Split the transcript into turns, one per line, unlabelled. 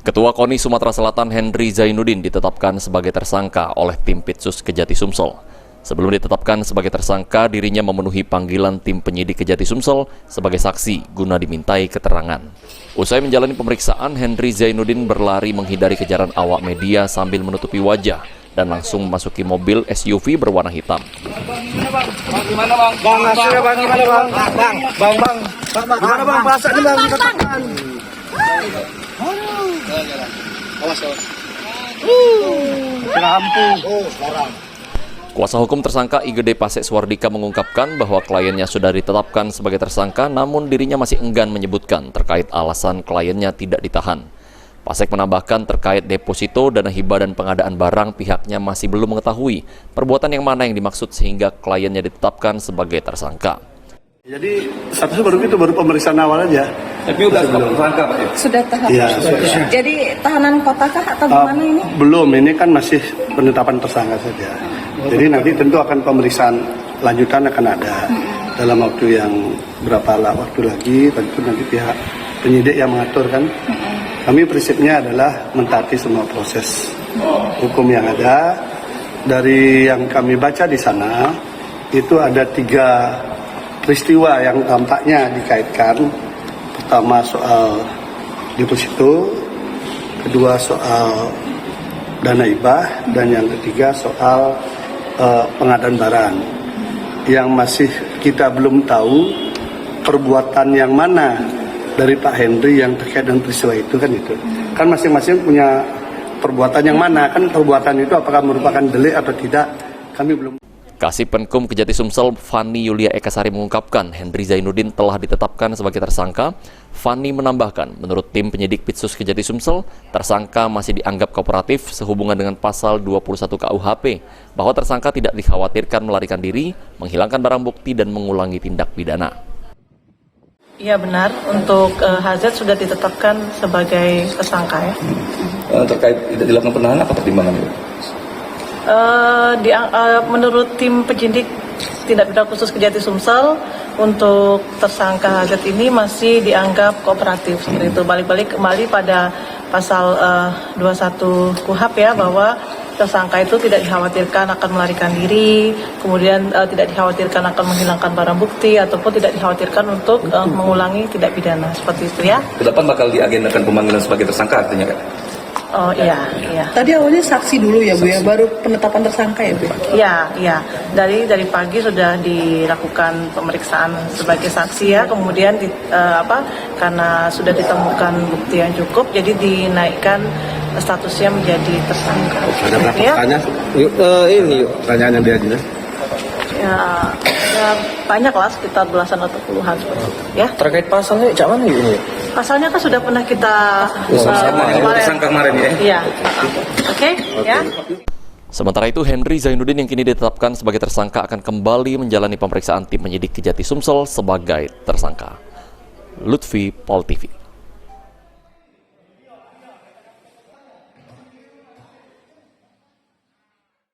Ketua KONI Sumatera Selatan Henry Zainuddin ditetapkan sebagai tersangka oleh tim Pitsus Kejati Sumsel. Sebelum ditetapkan sebagai tersangka, dirinya memenuhi panggilan tim penyidik Kejati Sumsel sebagai saksi guna dimintai keterangan. Usai menjalani pemeriksaan, Henry Zainuddin berlari menghindari kejaran awak media sambil menutupi wajah dan langsung memasuki mobil SUV berwarna hitam. Kuasa hukum tersangka IGD Pasek Suwardika mengungkapkan bahwa kliennya sudah ditetapkan sebagai tersangka, namun dirinya masih enggan menyebutkan terkait alasan kliennya tidak ditahan. Pasek menambahkan terkait deposito, dana hibah, dan pengadaan barang, pihaknya masih belum mengetahui perbuatan yang mana yang dimaksud sehingga kliennya ditetapkan sebagai tersangka.
Jadi statusnya baru pemeriksaan awal aja.
Tapi sudah tersangka Pak? Sudah tahan.
Ya,
Jadi tahanan kota kah atau gimana ini?
Belum, ini kan masih penetapan tersangka saja. Jadi nanti tentu akan pemeriksaan lanjutan akan ada dalam waktu yang berapa waktu lagi, tentu nanti pihak penyidik yang mengatur kan. Kami prinsipnya adalah mentaati semua proses hukum yang ada. Dari yang kami baca di sana, itu ada 3 peristiwa yang tampaknya dikaitkan. Pertama soal deposito, kedua soal dana hibah, dan yang ketiga soal pengadaan barang. Yang masih kita belum tahu perbuatan yang mana dari Pak Henry yang terkait dengan peristiwa itu kan itu. Kan masing-masing punya perbuatan yang mana, kan perbuatan itu apakah merupakan delik atau tidak, kami belum.
Kasih Penkum Kejati Sumsel Fani Yulia Ekasari mengungkapkan Henry Zainuddin telah ditetapkan sebagai tersangka. Fani menambahkan, menurut tim penyidik Pitsus Kejati Sumsel, tersangka masih dianggap kooperatif sehubungan dengan pasal 21 KUHP, bahwa tersangka tidak dikhawatirkan melarikan diri, menghilangkan barang bukti, dan mengulangi tindak pidana.
Iya benar, untuk HZ sudah ditetapkan sebagai tersangka ya.
Terkait tidak dilakukan penahanan apa pertimbangannya?
Menurut tim penyidik tindak pidana khusus Kejati Sumsel, untuk tersangka HZ ini masih dianggap kooperatif seperti itu. Balik-balik kembali pada pasal 21 KUHP ya, bahwa tersangka itu tidak dikhawatirkan akan melarikan diri, kemudian tidak dikhawatirkan akan menghilangkan barang bukti, ataupun tidak dikhawatirkan untuk mengulangi tindak pidana, seperti itu ya.
Kedepan bakal diagendakan pemanggilan sebagai tersangka artinya kan?
Oh iya.
Tadi awalnya saksi dulu ya Bu ya, baru penetapan tersangka ya Bu?
Iya. Dari pagi sudah dilakukan pemeriksaan sebagai saksi ya, kemudian karena sudah ditemukan bukti yang cukup, jadi dinaikkan statusnya menjadi tersangka.
Ada berapa pertanyaan? Ini pertanyaan yang diajukan.
Ya banyak lah, sekitar belasan atau puluhan seperti itu ya.
Terkait pasalnya cak mana ini?
Pasalnya kan sudah pernah kita
tersangka kemarin ya.
Iya. Oke. Ya.
Sementara itu, Henry Zainuddin yang kini ditetapkan sebagai tersangka akan kembali menjalani pemeriksaan tim penyidik Kejati Sumsel sebagai tersangka. Lutfi, Pol TV.